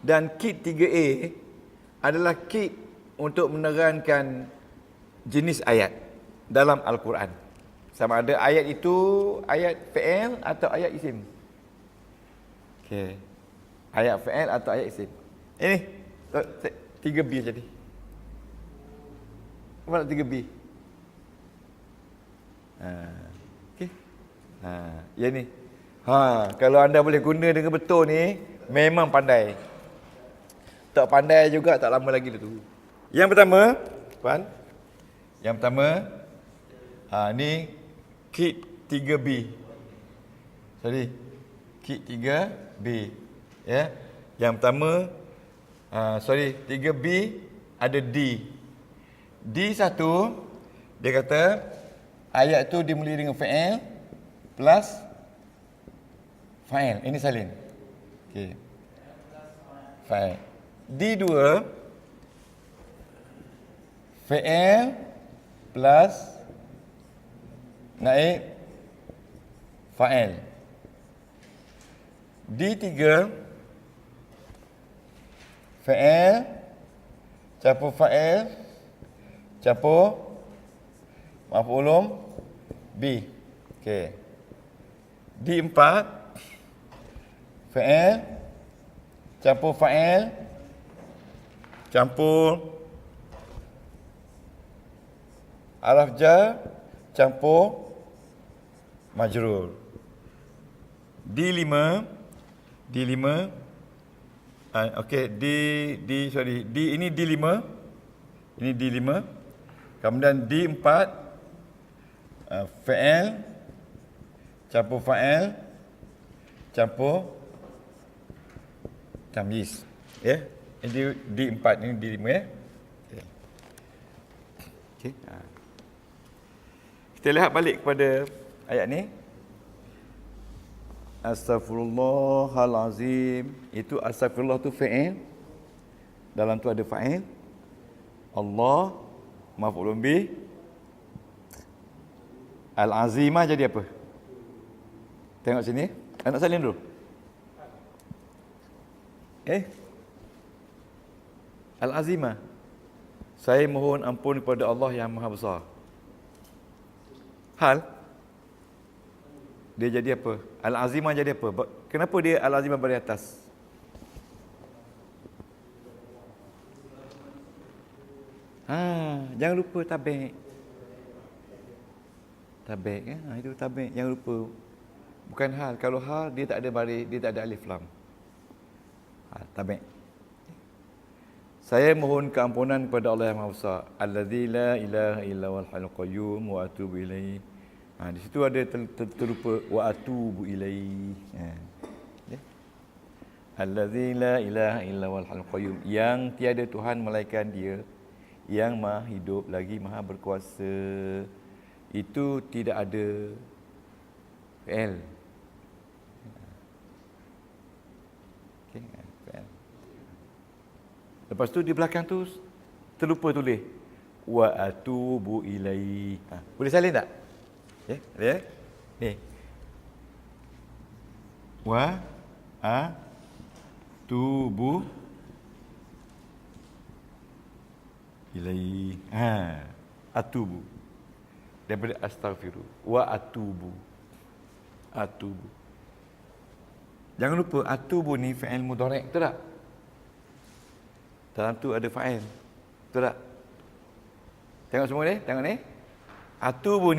dan kit 3A adalah kit untuk menerangkan jenis ayat dalam Al-Quran. Sama ada ayat itu ayat fi'il atau ayat isim. Okey. Ayat fi'il atau ayat isim. Ini 3B jadi. Apa nak 3B? Okey. Ya ni. Kalau anda boleh guna dengan betul ni, memang pandai. Tak pandai juga tak lama lagi tu. Yang pertama, puan. Yang pertama, ni kit 3B. Sorry. Kit 3B. Ya. Yang pertama, 3B ada D. D1, dia kata ayat tu dimulai dengan fa'il plus fa'il. Ini salin. Okey. Fa'il. D2 fa'il plus naib fa'il. D3 fa'il campur fa'il campur maf'ulun bi. Okey. D4 fa'il campur fa'il campur alaf jar campur majrur. D5 okey, D ini D5. Ini D5. Kemudian D4 fa'il campur fa'il campur tamyiz. Ya. Ini D4, ini D5 ya. Okey. Kita lihat balik kepada ayat ni. Astaghfirullahalazim. Itu astaghfirullah tu fa'il. Dalam tu ada fa'il. Allah maf'ulun bih. Al-azimah jadi apa? Tengok sini. Nak salin dulu. Al-azimah. Saya mohon ampun kepada Allah yang Maha Besar. Hal dia jadi apa? Al-azimah jadi apa? Kenapa dia al-azimah bagi atas? Jangan lupa tabik. Tabik kan? Itu tabik. Jangan lupa. Bukan hal. Kalau hal dia tak ada baris, dia tak ada alif lam. Tabik. Saya mohon keampunan kepada Allah yang Maha Besar. Allazi la ilaha illa huwal hayyul qayyum wa atubu ilaihi. Di situ ada terlupa wa atubu ilaihi. Ya. Allazi la ilaha illa huwal hayyul qayyum, yang tiada Tuhan melainkan Dia, yang Maha hidup lagi Maha berkuasa. Itu tidak ada fi'il. Okey, fi'il. Lepas tu di belakang tu terlupa tulis wa atubu ilaihi. Boleh salin tak? Ya, ada ya? Ni. Wa atubu ilaihi. Atubu. Daripada astaghfiru. Wa atubu. Atubu. Jangan lupa atubu ni fi'il mudhari', betul tak? Dalam tu ada fa'il. Betul tak? Tengok semua ni, tengok ni. Atubu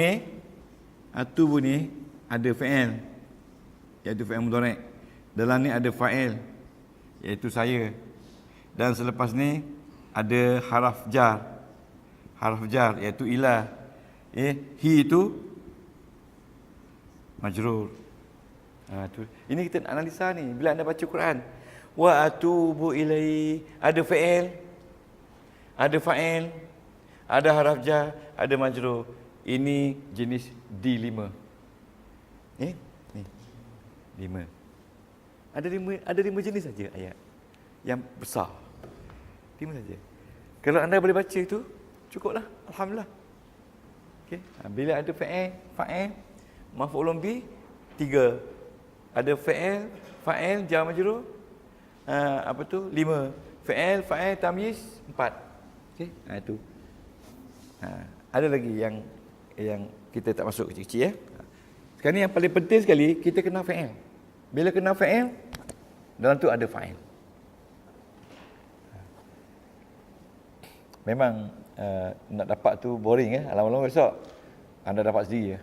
ni ada fa'il, iaitu fa'il mudhari'. Dalam ni ada fa'il, iaitu saya. Dan selepas ni ada haraf jar. Haraf jar iaitu ila. Hi itu majrur. Ini kita nak analisa ni bila anda baca Quran. Wa atubu ilaihi, ada fa'il, ada fa'il, ada haraf jar, ada majrur. Ini jenis D5. Ni 5. Ada 5 jenis saja ayat yang besar. 5 saja. Kalau anda boleh baca itu, cukuplah, alhamdulillah. Okey, bila ada fa'il, maf'ulun bih 3. Ada fa'il jar majrur, 5. Fa'il tamyiz 4. Okey, itu. Ada lagi yang kita tak masuk kecil-kecil ya. Sekarang ni yang paling penting sekali kita kena fa'il. Bila kena fa'il, dalam tu ada fa'il. Memang nak dapat tu boring ya. Lama-lama besok anda dapat sendiri ya.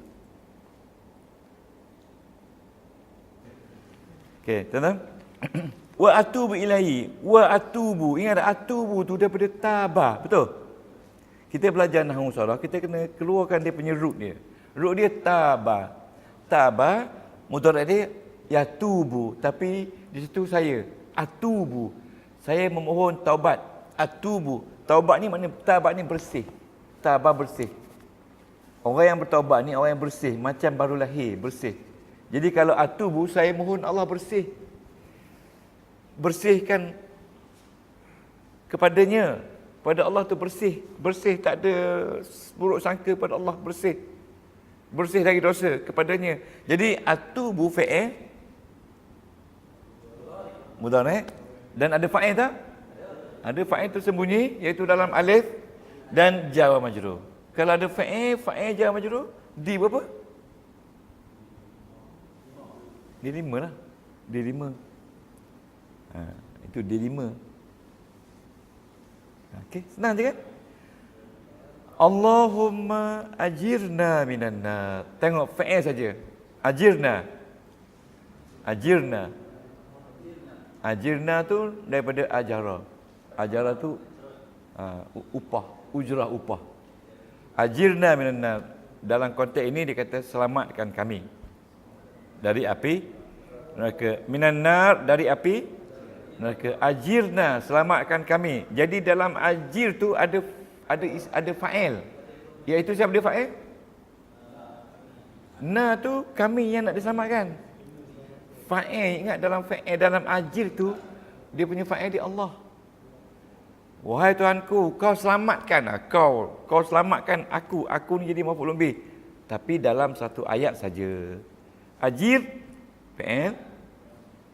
Okey, tuan-tuan. Wa atubu ilaihi. Wa atubu. Ingat tak, atubu tu daripada tabah. Betul? Kita belajar nahwu sarah, kita kena keluarkan dia punya root dia. Root dia tabah. Tabah, mudhari' dia yatubu. Tapi di situ saya. Atubu. Saya memohon taubat. Atubu. Taubat ni maknanya, taubat ni bersih. Tabah bersih. Orang yang bertaubat ni orang yang bersih. Macam baru lahir, bersih. Jadi kalau atubu, saya mohon Allah bersih. Bersihkan kepadanya, pada Allah tu bersih. Bersih, tak ada buruk sangka pada Allah, bersih. Bersih dari dosa kepadanya. Jadi atubu fa'il mudhari' dan ada fa'il tak? Ada fa'il tersembunyi, iaitu dalam alif dan jar majrur. Kalau ada fa'il jar majrur, di berapa? D5 lah. D5. Itu D5. Okey, senang je kan? Allahumma ajirna minan nar. Tengok fa'il saja. Ajirna. Ajirna. Ajirna tu daripada ajara. Ajara tu upah, ujrah upah. Ajirna minan nar. Dalam konteks ini dia kata selamatkan kami dari api neraka. Minan nar, dari api neraka. Ajirna, selamatkan kami. Jadi dalam ajir tu ada fa'il. Iaitu siapa dia fa'il? Na tu kami yang nak diselamatkan. Fa'il, ingat dalam fa'il, dalam ajir tu dia punya fa'il di Allah. Wahai Tuhanku, kau selamatkan kau selamatkan aku ni jadi maf'ulun bih. Tapi dalam satu ayat saja. Ajir fa'il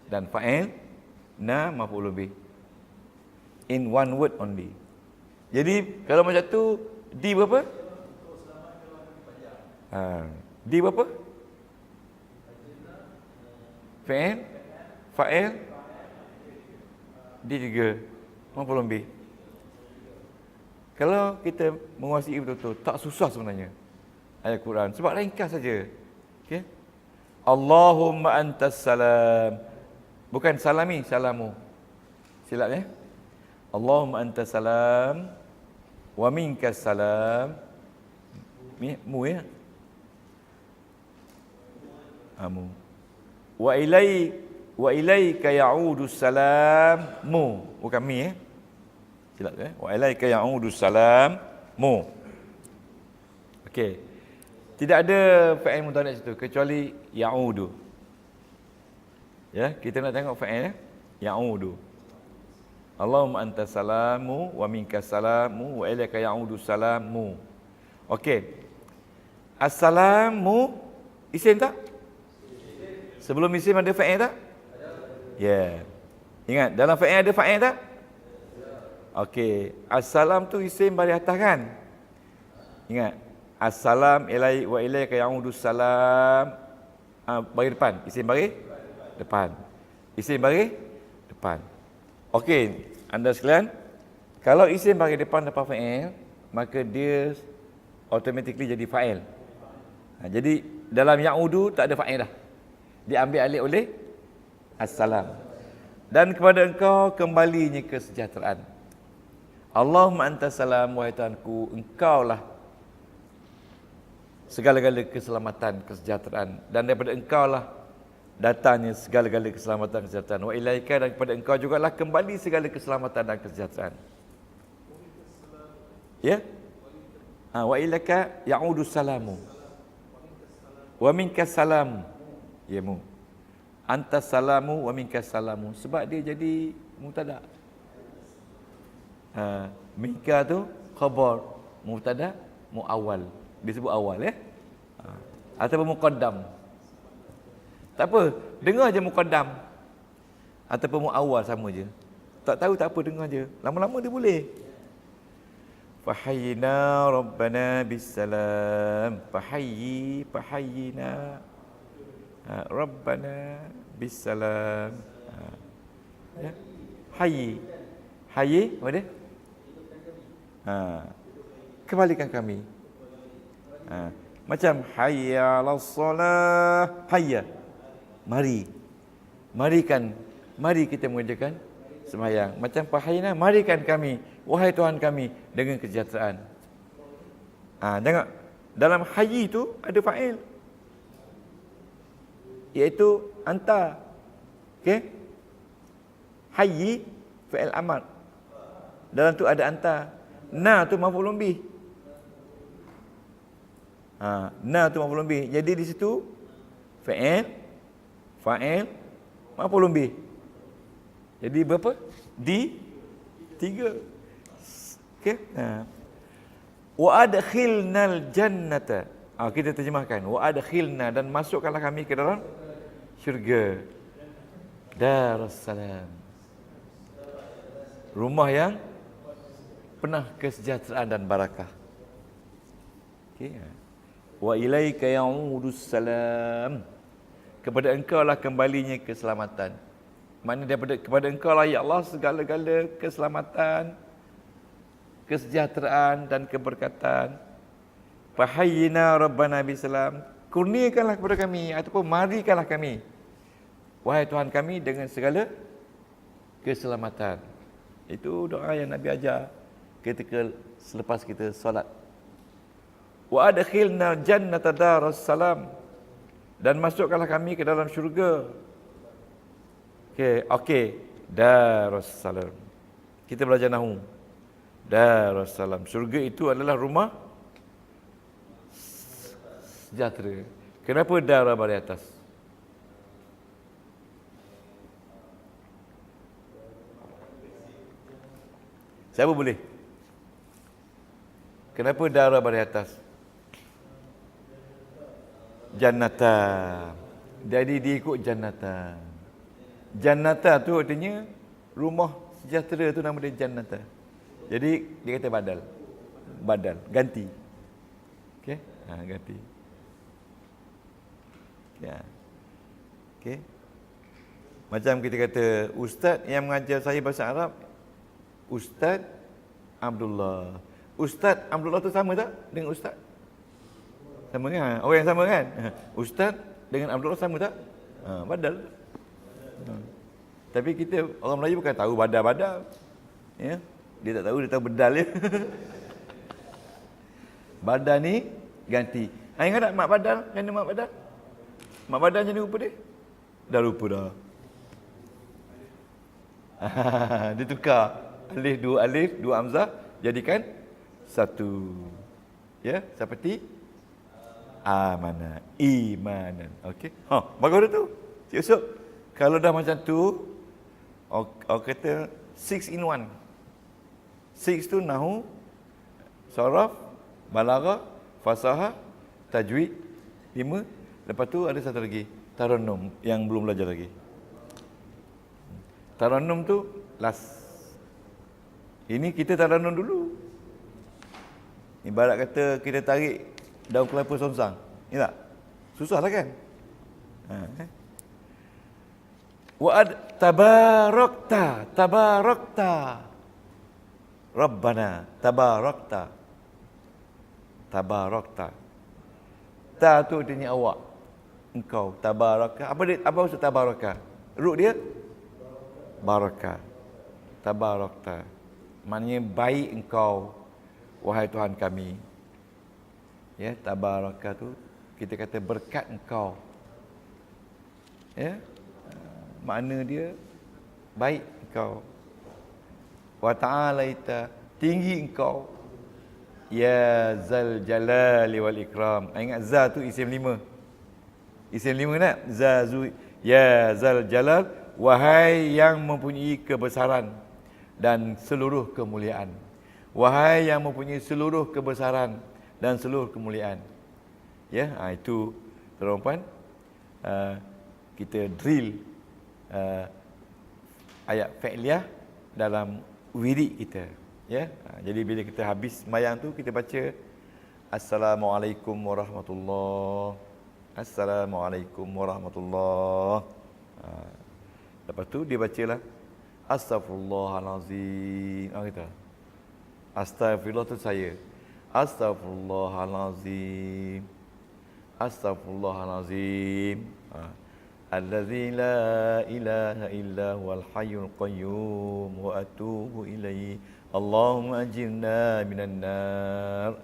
dan fa'il na maf'ulun bih. In one word only. Jadi kalau macam tu di berapa? Di berapa? Fa'il di 3 maf'ulun bih. Kalau kita menguasai betul-betul, tak susah sebenarnya ayat Quran, sebab ringkas saja. Okey. Allahumma antas salam. Bukan salami, salamu. Silap ya. Allahumma anta salam wa minkas salam. Mu ya. Mu. Wa ilaika ya'udu salam mu. Bukan mi ya. Silap ya. Wa ilaika ya'udu salam mu. Okey. Tidak ada fa'il mudhari' situ kecuali ya'udu. Ya, kita nak tengok fa'il ya. Ya'udu. Allahumma anta salamu wa minkas salamu wa ilaika ya'udu salamu. Okey. Assalamu isim tak? Sebelum isim ada fa'il tak? Ya. Ingat, dalam fa'il ada fa'il tak? Okey. Assalam tu isim baris atas kan? Ingat. Assalam ilai wa ilaika ya'udu salam. Baris depan. Isim baris depan. Isim baris depan. Okey, anda sekalian, kalau isim baris depan fa'il, maka dia automatically jadi fa'il. Jadi dalam ya'udu tak ada fa'il dah. Diambil alih oleh assalam. Dan kepada engkau kembalinya kesejahteraan. Allahumma anta salam, wahai Tuhanku, engkaulah segala-gala keselamatan, kesejahteraan, dan daripada engkaulah datangnya segala-gala keselamatan, kesejahteraan. Wa ilaika, dan kepada engkau jugalah kembali segala keselamatan dan kesejahteraan. Ya? Wa ilaika ya'udu salamu. Wa minkas salam. Ya mu. Anta salamu wa minkas salamu. Sebab dia jadi mubtada. Minka tu khabar, mubtada muawwal. Disebut awal ya. Ataupun muqaddam. Tak apa, dengar je muqaddam. Ataupun muawwal sama je. Tak tahu tak apa, dengar je. Lama-lama dia boleh. Fahayyina rabbana bisalam. Fahayyina rabbana bisalam. Ya. Hayyi, apa dia? Kembalikan kami. Macam hayya 'alas salah, hayya. Mari kita mengerjakan sembahyang. Macam fahayyina, marikan kami, wahai Tuhan kami, dengan kesejahteraan. Tengok, dalam hayyi tu ada fa'il, iaitu anta. Okey? Hayyi fa'il amar. Dalam tu ada anta. Na tu maf'ulun bih. Na tu maf'ulun bih. Jadi di situ fa'il, maf'ulun bih. Jadi berapa? Tiga. Okey. Wa adkhilnal jannata. Kita terjemahkan. Wa adkhilna, dan masukkanlah kami ke dalam syurga. Darussalam. Rumah yang penuh kesejahteraan dan barakah. Okey. Wa ilaika ya'udus salam. Kepada engkau lah kembalinya keselamatan. Maknanya kepada engkau lah ya Allah segala-gala keselamatan, kesejahteraan dan keberkatan. Fahayyina rabbana bisalam. Kurniakanlah kepada kami ataupun marikanlah kami, wahai Tuhan kami, dengan segala keselamatan. Itu doa yang Nabi ajar ketika selepas kita solat. Wa adkhilna jannata darussalam, dan masukkanlah kami ke dalam syurga. Okey. Darussalam. Kita belajar nahwu. Darussalam. Syurga itu adalah rumah sejahtera. Kenapa darah baris atas? Siapa boleh? Kenapa darah baris atas? Jannata. Jadi dia ikut jannata. Jannata tu artinya rumah sejahtera, tu nama dia jannata. Jadi dia kata badal, ganti. Okey? Ganti. Ya. Okey. Macam kita kata ustaz yang mengajar saya bahasa Arab, Ustaz Abdullah. Ustaz Abdullah tu sama tak dengan ustaz? Sama kan? Orang yang sama kan? Ustaz dengan Abdullah sama tak? Badal. Tapi kita orang Melayu bukan tahu badal-badal. Ya. Dia tak tahu, dia tahu bedal je. Badal ni ganti. Ingat tak mak badal? Kena mak badal? Mak badal macam ni rupa dia? Dah lupa dah. Dia tukar. Alif, dua hamzah, jadikan satu. Ya, seperti amana, imanan. Okey. Bagus dah tu. Cik Yusuf, kalau dah macam tu, orang kata 6 in 1. 6 tu nahu, saraf, balaghah, fasahah, tajwid. 5. Lepas tu ada satu lagi, tarannum yang belum belajar lagi. Tarannum tu last. Ini kita tarannum dulu. Ibarat kata kita tarik daun kelapa songsang. Ni tak? Susah lah kan? Tabarakta. Rabbana, tabarakta. Ta tu artinya awak. Engkau, tabaraka. Apa maksud tabaraka? Root dia? Barakah. Tabarakta. Maknanya baik engkau, wahai Tuhan kami. Ya, tabaraka tu kita kata berkat engkau. Ya. Makna dia baik engkau. Wa ta'alaita, tinggi engkau. Ya zal jalali wal ikram. Ingat za tu isim 5. Isim 5 tak? Za zu ya zal jalal, wahai yang mempunyai kebesaran dan seluruh kemuliaan. Wahai yang mempunyai seluruh kebesaran dan seluruh kemuliaan. Ya, itu tuan-tuan, kita drill ayat fi'liyah dalam wirid kita. Ya, jadi bila kita habis sembahyang tu kita baca Assalamualaikum warahmatullahi. Assalamualaikum warahmatullahi. Lepas tu dia bacalah Astaghfirullahalazim. Kita Astaghfirullah tu saya. Astaghfirullahalazim. Astaghfirullahalazim. Allazi la ilaha illa huwal hayyul qayyum wa atubu ilaihi. Allahumma ajirna minan nar.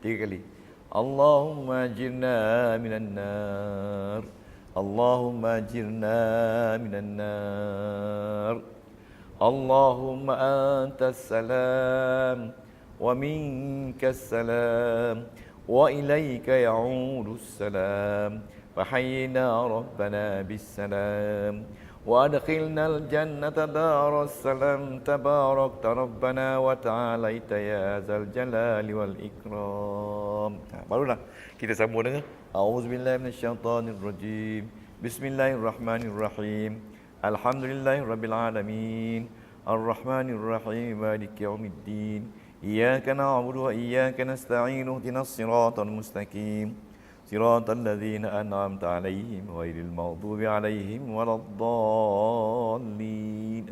3 kali. Allahumma ajirna minan nar. Allahumma ajirna minan nar. Allahumma antas salam wa minkas salam wa ilaika ya'udus salam. Fahayyina rabbana bis salam wa adkhilnal jannata daras salam tabarakta rabbana wa ta'alaita ya zal jalali wal ikram. Barulah kita sambung dengan A'udzubillahi minasyaitonir rajim. Bismillahirrahmanirrahim. Alhamdulillahirabbil alamin. Arrahmanir rahim. Maliki yaumiddin. Iyyaka na'budu wa iyyaka nasta'in. Ihdinas siratal mustaqim. Siratal ladzina an'amta 'alaihim ghairil maghdubi 'alaihim waladdallin.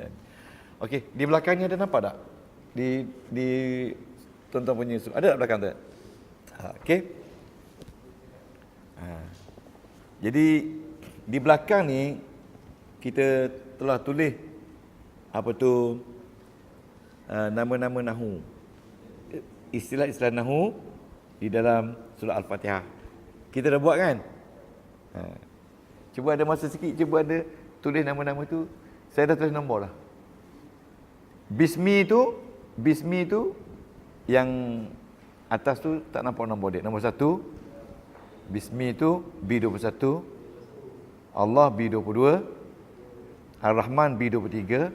Okey, di belakangnya ada nampak tak? Di tuan-tuan punya ada tak belakang tu? Okey. Jadi di belakang ni kita telah tulis apa tu nama-nama nahu. Istilah-istilah nahu di dalam surah Al-Fatihah. Kita dah buat kan? Cuba ada masa sikit, cuba ada tulis nama-nama tu. Saya dah tulis nombor dah. Bismi tu yang atas tu tak nampak nombor dia. Nombor 1. Bismi tu B21. Allah B22. Ar-Rahman B23.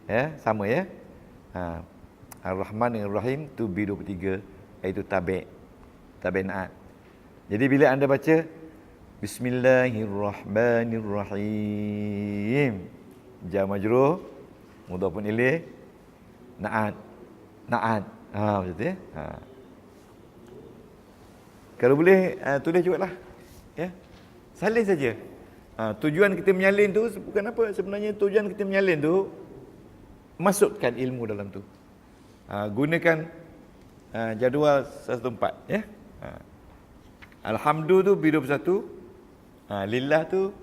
Ya, sama ya. Ar-Rahman dengan Rahim tu B23, iaitu tabi'at. Jadi bila anda baca Bismillahirrahmanirrahim, jar majrur, mudhafun ilaih, na'at. Macam tu ya. Kalau boleh tulis juga lah. Ya. Salin saja. Tujuan kita menyalin tu bukan apa. Sebenarnya tujuan kita menyalin tu masukkan ilmu dalam tu. Gunakan jadual 114 ya. Alhamdu tu B21. Lillah tu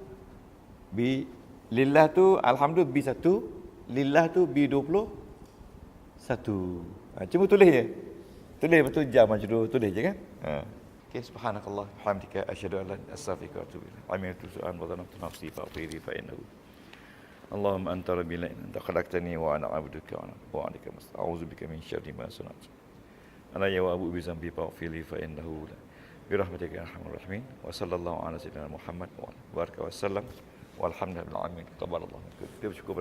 Lillah tu alhamdu B1. Lillah tu B20. Satu. Cuma tulis je. Tulis betul jam majrur, tulis je kan? Okay, subhanakallah, hamdika asyhadu an la ilaha illa anta astaghfiruka wa atubu ilaik. Amiltu su'an wa dhanantu nafsi fa'ghfirli fa innahu. Allahumma anta rabbi la ilaha anta khalaqtani wa ana 'abduka wa 'alaika musta'udzu bika min syarri ma sana'tu. Ana ya wa abu bi zambi fa'ghfirli fa innahu la bi rahmatika ya arhamar rahimin. Wa sallallahu ala sayyidina Muhammad wa baraka wa sallam. Walhamdulillahi rabbil alamin. Tabarakallah. Kita bersyukur